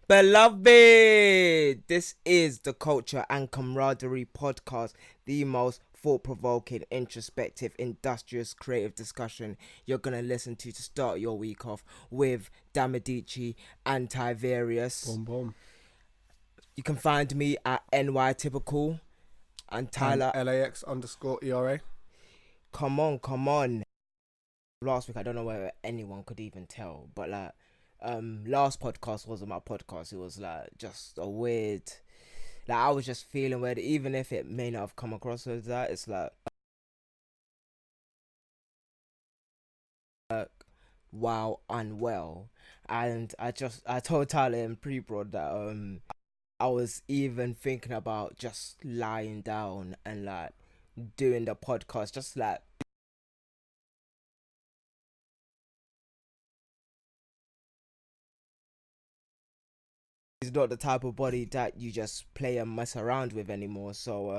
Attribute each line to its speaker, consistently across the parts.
Speaker 1: Beloved, this is the Culture and Camaraderie podcast, the most thought-provoking, introspective, industrious, creative discussion you're going to listen to start your week off with Damilare and
Speaker 2: Boom, boom.
Speaker 1: You can find me at NYTypical and
Speaker 2: And
Speaker 1: Tyler.
Speaker 2: LAX_ERA.
Speaker 1: Come on. Last week, I don't know whether anyone could even tell, but last podcast wasn't my podcast. It was just a weird, I was just feeling weird, even if it may not have come across as that. It's wow, unwell. And I told Tyler in pre-prod that I was even thinking about just lying down and doing the podcast, just he's not the type of body that you just play and mess around with anymore. So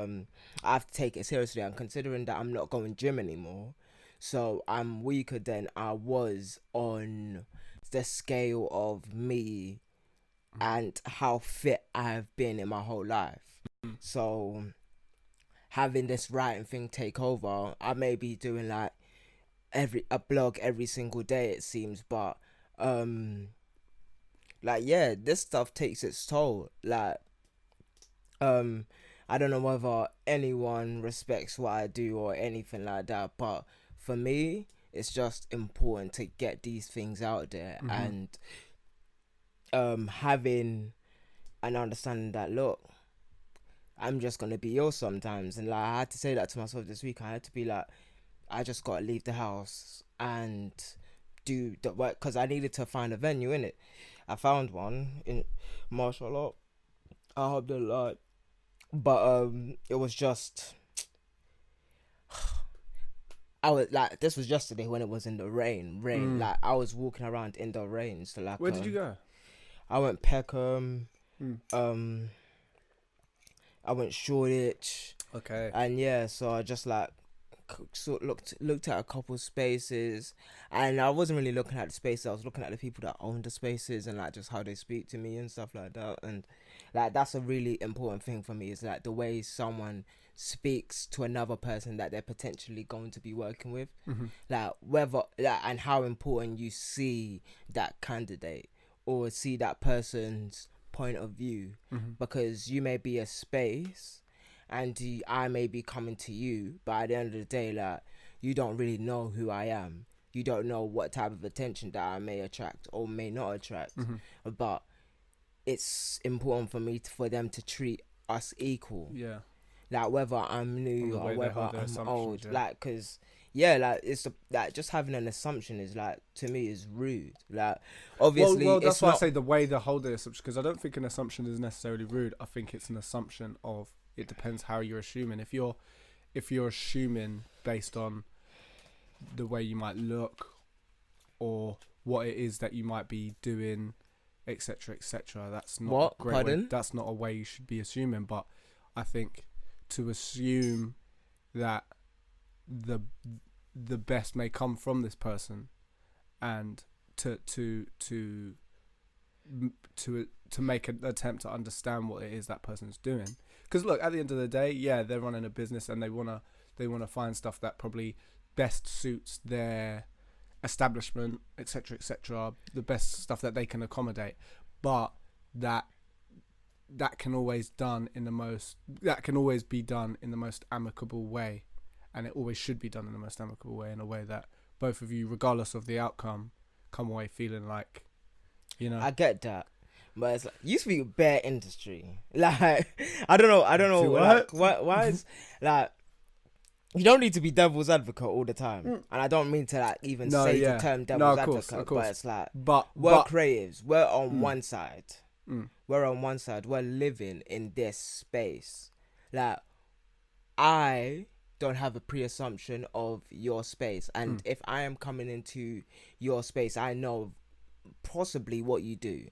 Speaker 1: I have to take it seriously. And considering that I'm not going gym anymore, so I'm weaker than I was on the scale of me and how fit I have been in my whole life. So having this writing thing take over, I may be doing a blog every single day, it seems, but this stuff takes its toll. I don't know whether anyone respects what I do or anything like that, but for me, it's just important to get these things out there and having an understanding that, look, I'm just gonna be ill sometimes, and I had to say that to myself this week. I had to be I just gotta leave the house and do the work, because I needed to find a venue in it. I found one in martial art. I hope they like, but it was just. I was this was yesterday when it was in the rain. I was walking around in the rain. So
Speaker 2: where did you go?
Speaker 1: I went Peckham. I went Shoreditch.
Speaker 2: Okay.
Speaker 1: And yeah, so I just sort of looked at a couple of spaces, and I wasn't really looking at the spaces. I was looking at the people that own the spaces and just how they speak to me and stuff like that. And that's a really important thing for me, is the way someone speaks to another person that they're potentially going to be working with, whether and how important you see that candidate or see that person's point of view, because you may be a space and I may be coming to you, but at the end of the day, you don't really know who I am. You don't know what type of attention that I may attract or may not attract. But it's important for me for them to treat us equal.
Speaker 2: Yeah.
Speaker 1: Whether I'm new or whether I'm old.
Speaker 2: Yeah.
Speaker 1: Because it's just having an assumption is to me is rude. Obviously,
Speaker 2: well, that's
Speaker 1: it's
Speaker 2: why
Speaker 1: not.
Speaker 2: I say the way they hold their assumption, because I don't think an assumption is necessarily rude. I think it's an assumption of, it depends how you're assuming. If you're assuming based on the way you might look or what it is that you might be doing, etc., that's not
Speaker 1: What?
Speaker 2: a great
Speaker 1: Pardon?
Speaker 2: way. That's not a way you should be assuming. But I think to assume that the best may come from this person, and to make an attempt to understand what it is that person's doing. Because look, at the end of the day, yeah, they're running a business and they wanna find stuff that probably best suits their establishment, etc., the best stuff that they can accommodate. But that can always be done in the most amicable way, and it always should be done in the most amicable way, in a way that both of you, regardless of the outcome, come away feeling like,
Speaker 1: I get that, but it's you speak bare industry. I don't know. Why is you don't need to be devil's advocate all the time, and I don't mean to even say the term devil's advocate, but it's we're creatives. We're on one side. We're on one side. We're living in this space. I don't have a pre-assumption of your space, and if I am coming into your space, I know possibly what you do.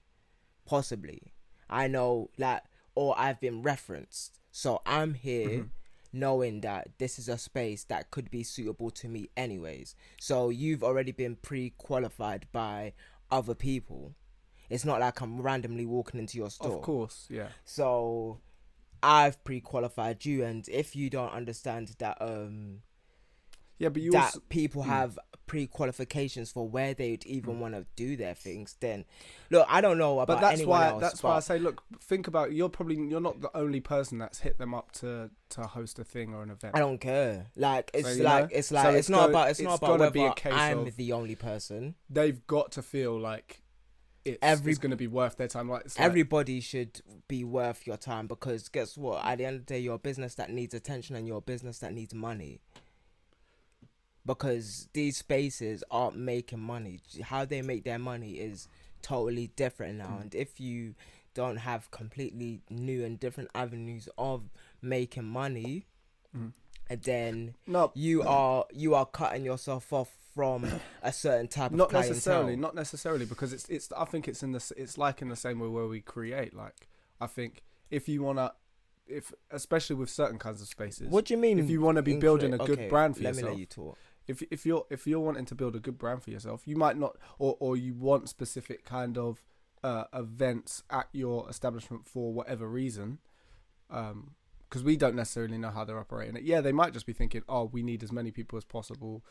Speaker 1: Possibly. I know or I've been referenced. So I'm here knowing that this is a space that could be suitable to me anyways. So you've already been pre-qualified by other people. It's not like I'm randomly walking into your store.
Speaker 2: Of course, yeah.
Speaker 1: So I've pre-qualified you, and if you don't understand that
Speaker 2: Yeah, but you
Speaker 1: that
Speaker 2: also,
Speaker 1: people have pre-qualifications for where they'd even want to do their things, then look, I don't know about anyone else.
Speaker 2: That's why I say, look, think about, you're not the only person that's hit them up to host a thing or an event.
Speaker 1: I don't care. Like it's
Speaker 2: So,
Speaker 1: like
Speaker 2: know?
Speaker 1: it's like
Speaker 2: So
Speaker 1: it's not about
Speaker 2: gotta be a
Speaker 1: whether
Speaker 2: case
Speaker 1: I'm
Speaker 2: of
Speaker 1: the only person.
Speaker 2: they've got to feel like it's going to be worth their time. Like,
Speaker 1: Everybody should be worth your time, because guess what? At the end of the day, you're a business that needs attention, and you're a business that needs money. Because these spaces aren't making money. How they make their money is totally different now. And if you don't have completely new and different avenues of making money, then you are cutting yourself off from a certain type of clientele.
Speaker 2: Not necessarily, because it's I think it's like in the same way where we create. Like, I think if you wanna, especially with certain kinds of spaces.
Speaker 1: What do you mean?
Speaker 2: If you want to be building a good brand for yourself,
Speaker 1: let me let you talk.
Speaker 2: If you're wanting to build a good brand for yourself, you might not, or you want specific kind of events at your establishment for whatever reason, because we don't necessarily know how they're operating it. Yeah, they might just be thinking, oh, we need as many people as possible.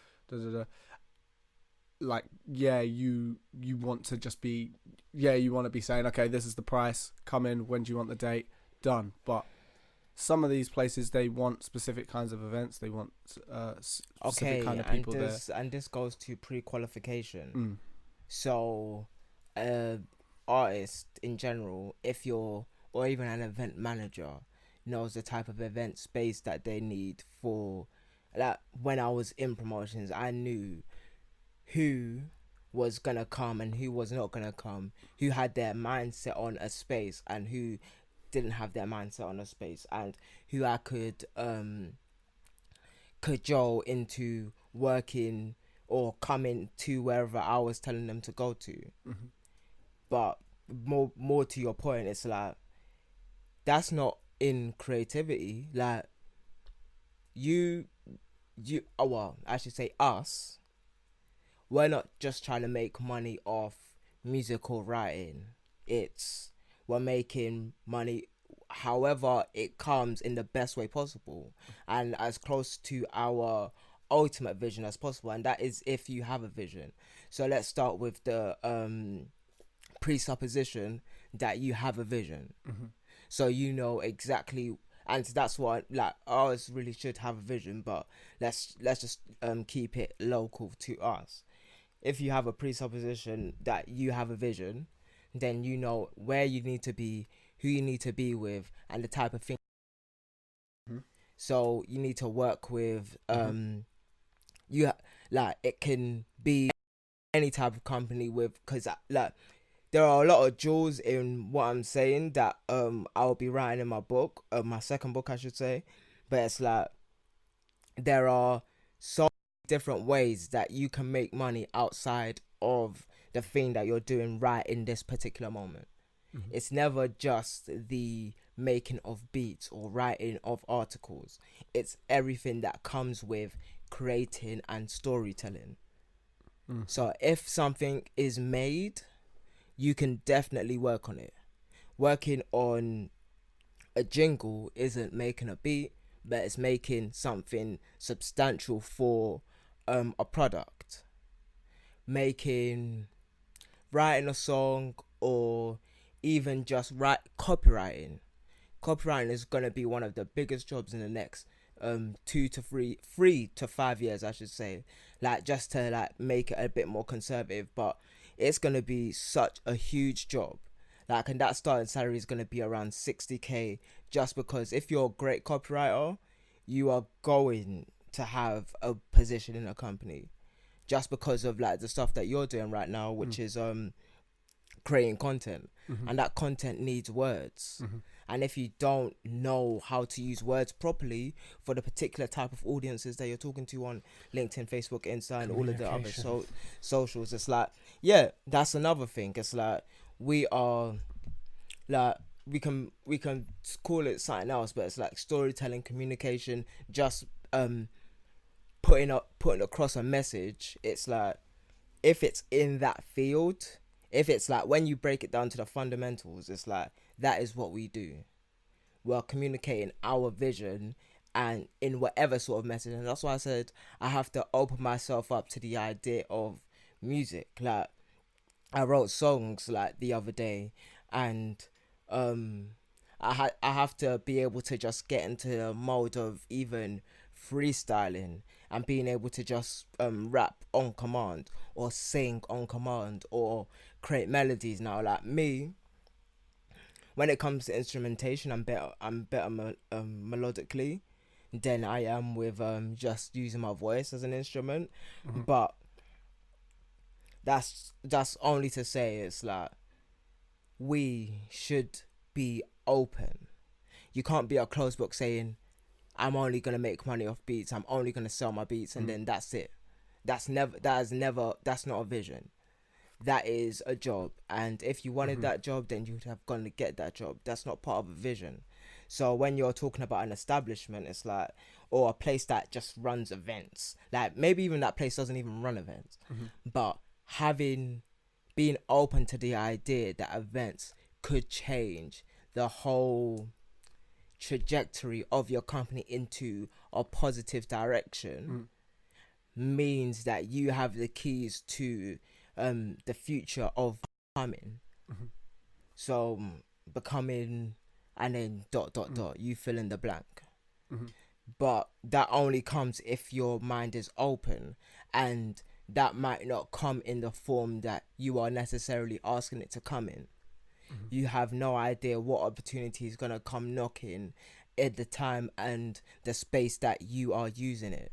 Speaker 2: Like, yeah, you want to just be, you want to be saying, okay, this is the price, come in, when do you want the date, done. But some of these places, they want specific kinds of events. They want specific kind of people there.
Speaker 1: And this goes to pre-qualification. So, artists in general, or even an event manager, knows the type of event space that they need for. Like, when I was in promotions, I knew who was gonna come and who was not gonna come, who had their mindset on a space and who didn't have their mindset on a space, and who I could cajole into working or coming to wherever I was telling them to go to. But more to your point, it's like, that's not in creativity. Like, I should say us, we're not just trying to make money off musical writing. We're making money however it comes in the best way possible and as close to our ultimate vision as possible, and that is if you have a vision. So let's start with the presupposition that you have a vision. So you know exactly, and that's what, like, ours really should have a vision, but let's just keep it local to us. If you have a presupposition that you have a vision, then you know where you need to be, who you need to be with, and the type of thing. So you need to work with it can be any type of company with, because like there are a lot of jewels in what I'm saying that I'll be writing in my book, my second book I should say. But it's like there are so different ways that you can make money outside of the thing that you're doing right in this particular moment. It's never just the making of beats or writing of articles. It's everything that comes with creating and storytelling. So if something is made, you can definitely work on it. Working on a jingle isn't making a beat, but it's making something substantial for a product. Writing a song, or even just copywriting. Copywriting is going to be one of the biggest jobs in the next 3 to 5 years, I should say. Like, just to like make it a bit more conservative, but it's going to be such a huge job. Like, and that starting salary is going to be around 60k, just because if you're a great copywriter, you are going to have a position in a company, just because of like the stuff that you're doing right now, which is creating content. And that content needs words. And if you don't know how to use words properly for the particular type of audiences that you're talking to on LinkedIn, Facebook, Insta, and all of the other socials, it's like, yeah, that's another thing. It's like, we are like, we can call it something else, but it's like storytelling, communication, just putting across a message. It's like, if it's in that field, if it's like when you break it down to the fundamentals, it's like that is what we do. We're communicating our vision and in whatever sort of message. And that's why I said I have to open myself up to the idea of music. Like I wrote songs like the other day, and I have to be able to just get into the mode of even freestyling and being able to just rap on command or sing on command or create melodies. Now, like me, when it comes to instrumentation, I'm better melodically than I am with just using my voice as an instrument. But that's only to say it's like we should be open. You can't be a closed book saying I'm only gonna make money off beats, I'm only gonna sell my beats, and then that's it. That's not a vision. That is a job, and if you wanted that job, then you'd have gone to get that job. That's not part of a vision. So when you're talking about an establishment, it's like, or a place that just runs events, like maybe even that place doesn't even run events, but being open to the idea that events could change the whole trajectory of your company into a positive direction means that you have the keys to the future of becoming. So becoming, and then ... you fill in the blank. But that only comes if your mind is open, and that might not come in the form that you are necessarily asking it to come in. You have no idea what opportunity is going to come knocking at the time and the space that you are using it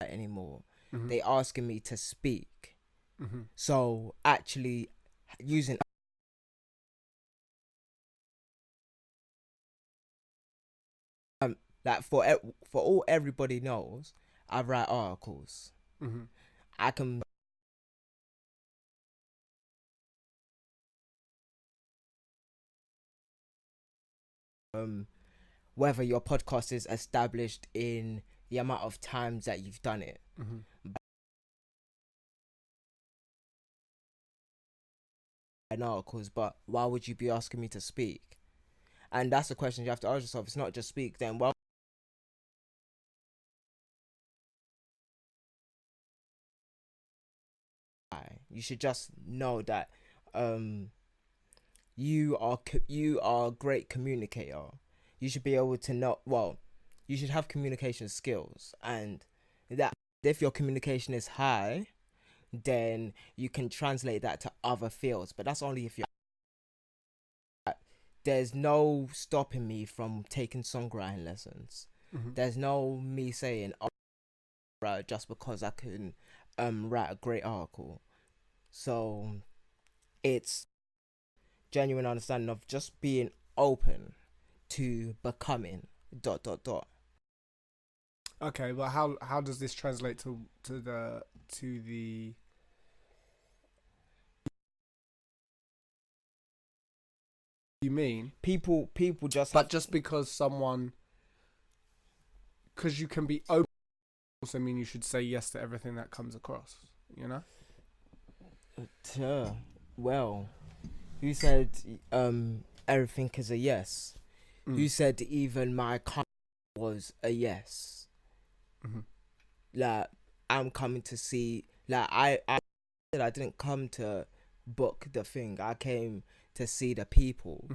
Speaker 1: anymore. They asking me to speak. So actually using like for all everybody knows, I write articles. I can whether your podcast is established in the amount of times that you've done it. Articles, but why would you be asking me to speak? And that's the question you have to ask yourself. It's not just speak, then well, you should just know that you are a great communicator. You should be able to know, well, you should have communication skills, and that if your communication is high, then you can translate that to other fields. But that's only if you're... There's no stopping me from taking songwriting lessons. There's no me saying, oh, right, just because I can write a great article. So it's genuine understanding of just being open to becoming ...
Speaker 2: Okay, but how does this translate to the you mean
Speaker 1: people just
Speaker 2: but just because you can be open also mean you should say yes to everything that comes across, you know?
Speaker 1: Well, who said everything is a yes? Who said even my comment was a yes? Like, I'm coming to see, like, I said I didn't come to book the thing. I came to see the people.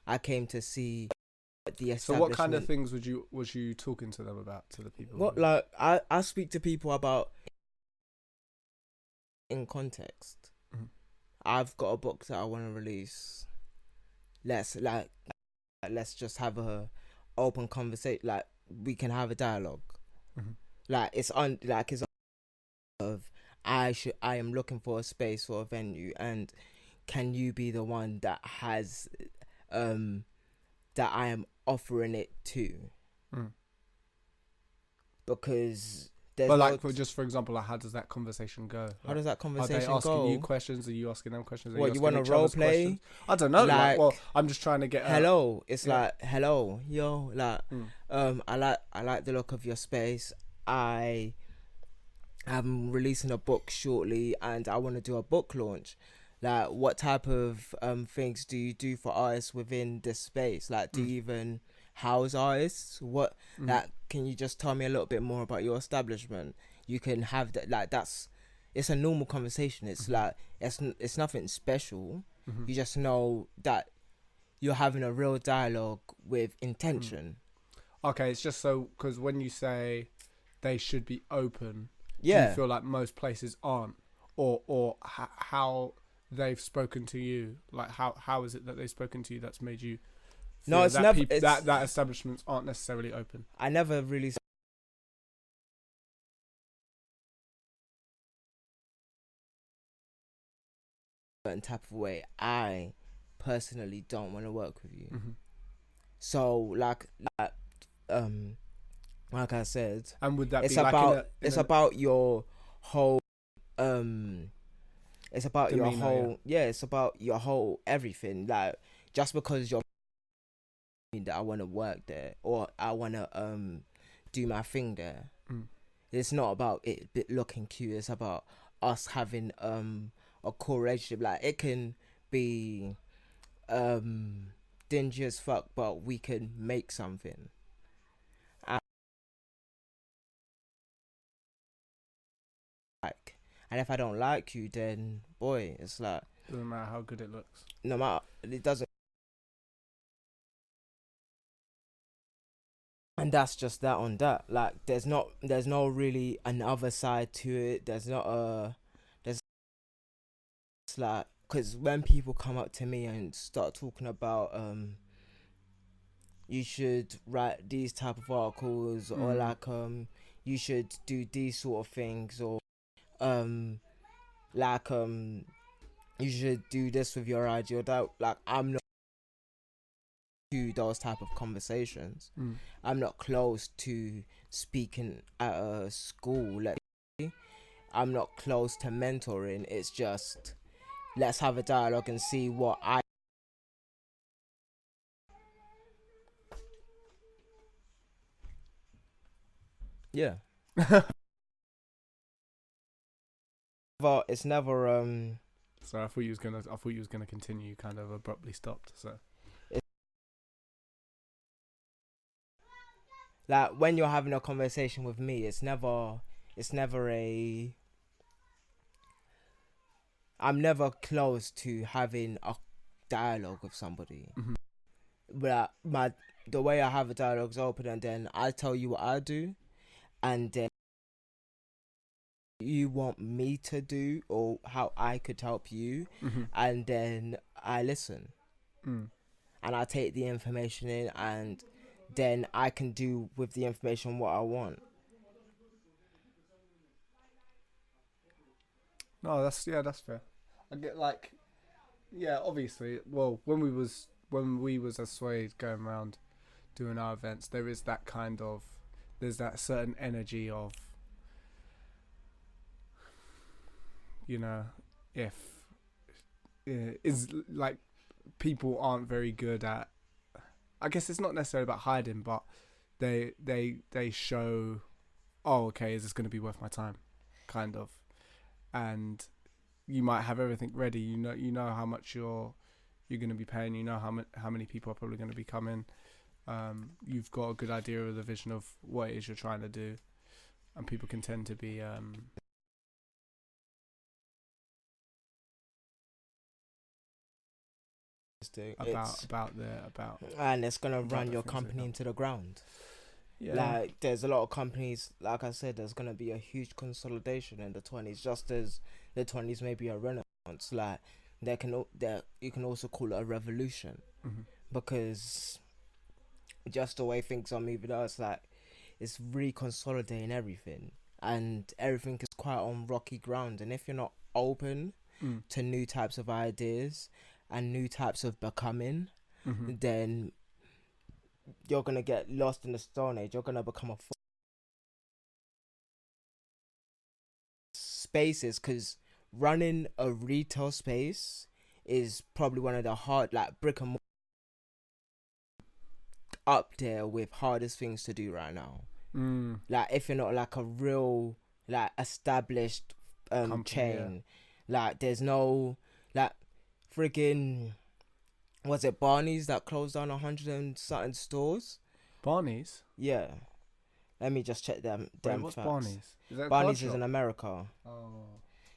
Speaker 1: I came to see the establishment.
Speaker 2: So what kind of things was you talking to them about, to the people?
Speaker 1: What, like, I speak to people about in context. I've got a book that I want to release. Let's just have a open conversation. Like, we can have a dialogue. Like, it's of I am looking for a space or a venue, and can you be the one that has that I am offering it to? Because there's
Speaker 2: But
Speaker 1: no.
Speaker 2: like, for example, like, how does that conversation go?
Speaker 1: How does that
Speaker 2: Are they
Speaker 1: conversation
Speaker 2: asking you
Speaker 1: go?
Speaker 2: questions? Are you asking them questions? Are
Speaker 1: What, you
Speaker 2: asking
Speaker 1: want to
Speaker 2: each
Speaker 1: role
Speaker 2: other's questions?
Speaker 1: play?
Speaker 2: I don't know. Like, well,
Speaker 1: Like,
Speaker 2: I'm just trying to get.
Speaker 1: hello. It's
Speaker 2: yeah.
Speaker 1: like, hello, yo. Like,
Speaker 2: Mm.
Speaker 1: I like the look of your space. I am releasing a book shortly, and I want to do a book launch. Like, what type of things do you do for artists within this space? Like, do you even house artists? What, like, can you just tell me a little bit more about your establishment? You can have that. Like, it's a normal conversation. It's like it's nothing special. You just know that you're having a real dialogue with intention.
Speaker 2: Okay, it's just so because when you say they should be open, do
Speaker 1: Yeah.
Speaker 2: you feel like most places aren't, or how they've spoken to you? Like, how is it that they've spoken to you that's made you feel
Speaker 1: No, it's
Speaker 2: that
Speaker 1: never.
Speaker 2: that establishments aren't necessarily open?
Speaker 1: I never really certain type of way. I personally don't want to work with you. So like I said,
Speaker 2: And would that
Speaker 1: it's
Speaker 2: be
Speaker 1: about
Speaker 2: like
Speaker 1: about your whole it's about your
Speaker 2: demeanor,
Speaker 1: whole it's about your whole everything. Like, just because you're that I want to work there or I want to do my thing there. It's not about it looking cute. It's about us having a cool relationship. Like, it can be dingy as fuck, but we can make something. And if I don't like you, then boy, it's like,
Speaker 2: doesn't matter how good it looks.
Speaker 1: no matter, it doesn't. And that's just that on that. Like, there's no really another side to it. There's not there's like, because when people come up to me and start talking about you should write these type of articles, or like you should do these sort of things, or like you should do this with your idea, that, like, I'm not to those type of conversations. I'm not close to speaking at a school. I'm not close to mentoring. It's just, let's have a dialogue and see what I. Yeah. But it's never
Speaker 2: So I thought you was gonna continue. You kind of abruptly stopped. So
Speaker 1: like, when you're having a conversation with me, it's never a. I'm never close to having a dialogue with somebody. But the way I have a dialogue is open, and then I tell you what I do, and then you want me to do or how I could help you, and then I listen, and I take the information in, and then I can do with the information what I want.
Speaker 2: no, that's fair. I get like, yeah, obviously. Well, when we was as Swade going around doing our events, there's that certain energy of, if is like people aren't very good at. I guess it's not necessarily about hiding, but they show, oh, okay, is this going to be worth my time, kind of, and you might have everything ready. You know how much you're going to be paying. You know how many people are probably going to be coming. You've got a good idea of the vision of what it is you're trying to do, and people can tend to be about
Speaker 1: and it's gonna
Speaker 2: about
Speaker 1: run
Speaker 2: the
Speaker 1: your
Speaker 2: things
Speaker 1: company
Speaker 2: they've
Speaker 1: into the ground.
Speaker 2: Yeah.
Speaker 1: Like, there's a lot of companies, like I said, there's gonna be a huge consolidation in the 20s, just as the 20s may be a renaissance. Like, you can also call it a revolution, because just the way things are moving out, it's reconsolidating everything, and everything is quite on rocky ground. And if you're not open to new types of ideas and new types of becoming, then you're gonna get lost in the Stone Age. You're gonna become a spaces, because running a retail space is probably one of the hard, like brick and mortar, up there with hardest things to do right now. Like if you're not like a real like established
Speaker 2: Company,
Speaker 1: chain, like there's no like friggin' was it Barney's that closed down 100 and something stores?
Speaker 2: Barney's?
Speaker 1: Yeah. Let me just check them.
Speaker 2: Wait, what's
Speaker 1: facts.
Speaker 2: Barney's? Is that a
Speaker 1: Barney's
Speaker 2: card
Speaker 1: is in
Speaker 2: shop?
Speaker 1: America.
Speaker 2: Oh.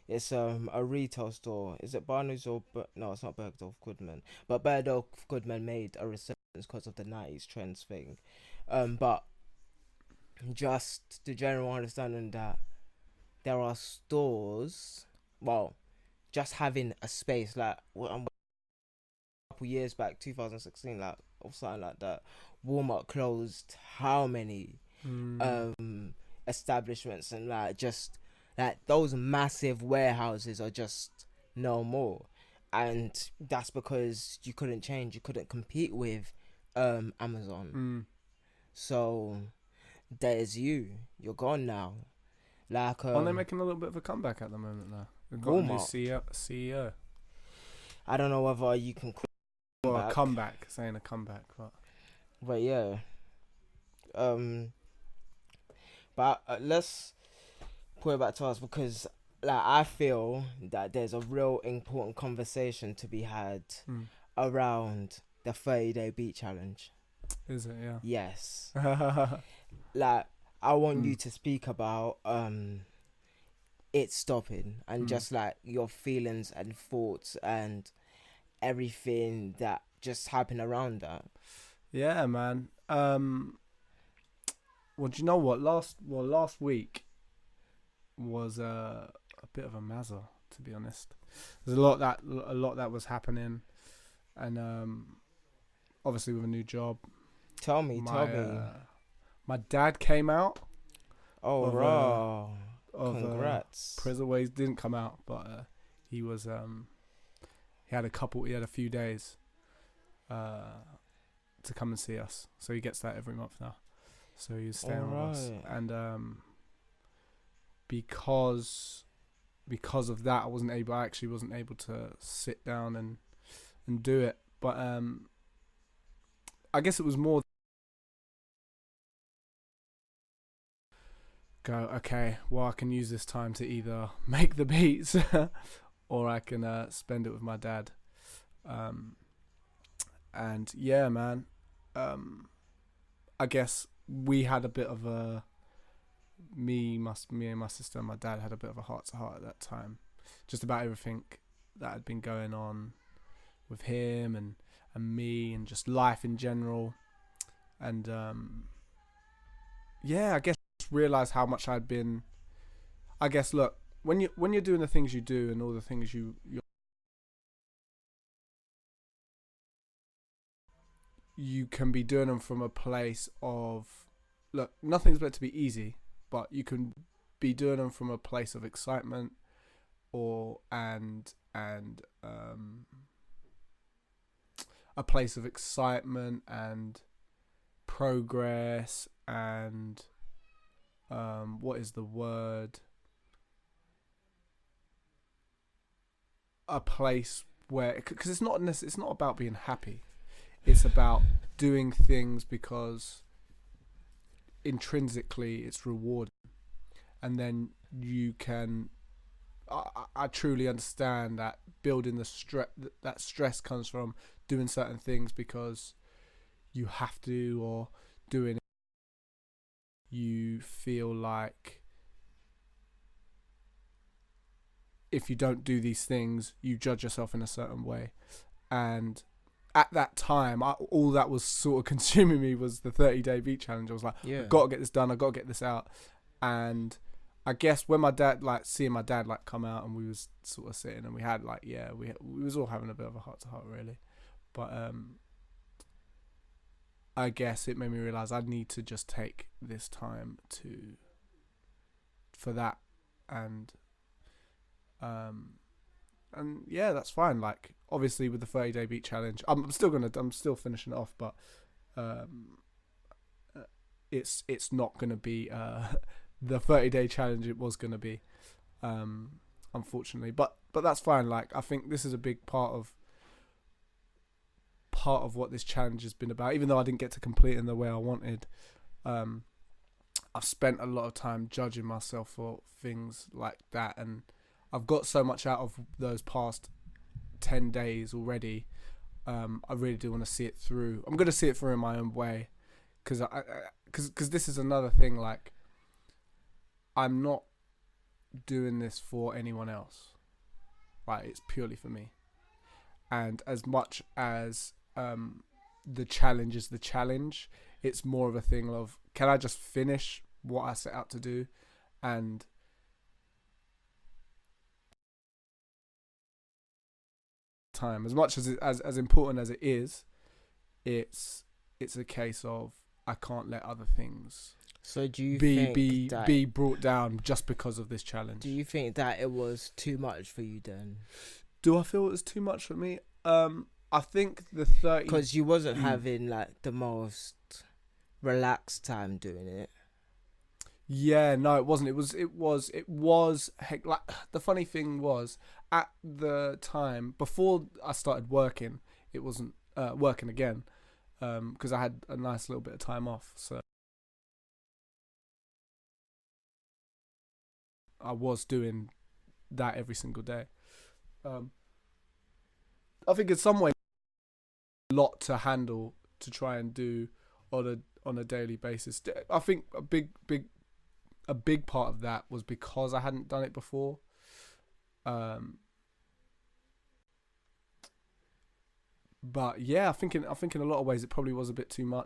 Speaker 1: It's a retail store. Is it Barney's or no? It's not Bergdorf Goodman. But Bergdorf Goodman made a resurgence because of the 90s trends thing. But just the general understanding that there are stores. Well, just having a space like a couple years back, 2016, like or something like that. Walmart closed how many establishments, and like just like those massive warehouses are just no more, and that's because you couldn't compete with Amazon. So there's you're gone now. Like
Speaker 2: Aren't they making a little bit of a comeback at the moment now? They've got
Speaker 1: Walmart.
Speaker 2: a new CEO.
Speaker 1: I don't know whether you can call
Speaker 2: Well, a comeback, saying a comeback,
Speaker 1: but yeah. But let's put it back to us, because like I feel that there's a real important conversation to be had around the 30-day beat challenge.
Speaker 2: Is it? Yeah.
Speaker 1: Yes. Like I want you to speak about it stopping, and just like your feelings and thoughts and everything that just happened around that.
Speaker 2: Yeah, man. Well, do you know what? Last week was a bit of a mazza, to be honest. There's a lot that was happening, and obviously with a new job.
Speaker 1: Tell me.
Speaker 2: My dad came out.
Speaker 1: Oh, raw! Congrats.
Speaker 2: Prison Ways didn't come out, but he was he had a few days to come and see us, so he gets that every month now. So he's staying with us, and because of that, I actually wasn't able to sit down and do it. But I guess it was more okay, well, I can use this time to either make the beats or I can spend it with my dad. And yeah, man, I guess we had a bit of a me and my sister and my dad had a bit of a heart to heart at that time, just about everything that had been going on with him and me and just life in general. And yeah, I guess realize how much I'd been. I guess look, when you're doing the things you do and all the things you can be doing them from a place of, look, nothing's meant to be easy, but you can be doing them from a place of excitement and a place of excitement and progress and what is the word? A place where, because it's not about being happy. It's about doing things because intrinsically it's rewarding, and then you can. I truly understand that building the stress. That stress comes from doing certain things because you have to, or doing it. You feel like if you don't do these things, you judge yourself in a certain way, and at that time, all that was sort of consuming me was the 30-day beat challenge. I was like, I've got to get this done. I've got to get this out. And I guess when my dad, seeing my dad come out, and we was sort of sitting, and we had we was all having a bit of a heart to heart, really. But I guess it made me realize I need to just take this time for that, and yeah, that's fine. Like, obviously with the 30-day beat challenge, I'm still finishing it off, but it's not gonna be the 30-day challenge it was gonna be. unfortunately. But that's fine. Like, I think this is a big part of what this challenge has been about. Even though I didn't get to complete it in the way I wanted, I've spent a lot of time judging myself for things like that, and I've got so much out of those past 10 days already. I really do want to see it through. I'm going to see it through in my own way, because this is another thing. Like, I'm not doing this for anyone else. Right? It's purely for me. And as much as the challenge is the challenge, it's more of a thing of, can I just finish what I set out to do? And time, as much as important as it is, it's a case of, I can't let other things
Speaker 1: So do you
Speaker 2: be brought down just because of this challenge.
Speaker 1: Do you think that it was too much for you then?
Speaker 2: Do I feel it was too much for me? I think the 30,
Speaker 1: because you wasn't having like the most relaxed time doing it.
Speaker 2: Yeah, no, it wasn't. It was heck. Like, the funny thing was, at the time before I started working, it wasn't working again, because I had a nice little bit of time off. So I was doing that every single day. I think in some way, a lot to handle to try and do on a daily basis. I think a big part of that was because I hadn't done it before. But yeah, I think in a lot of ways it probably was a bit too much.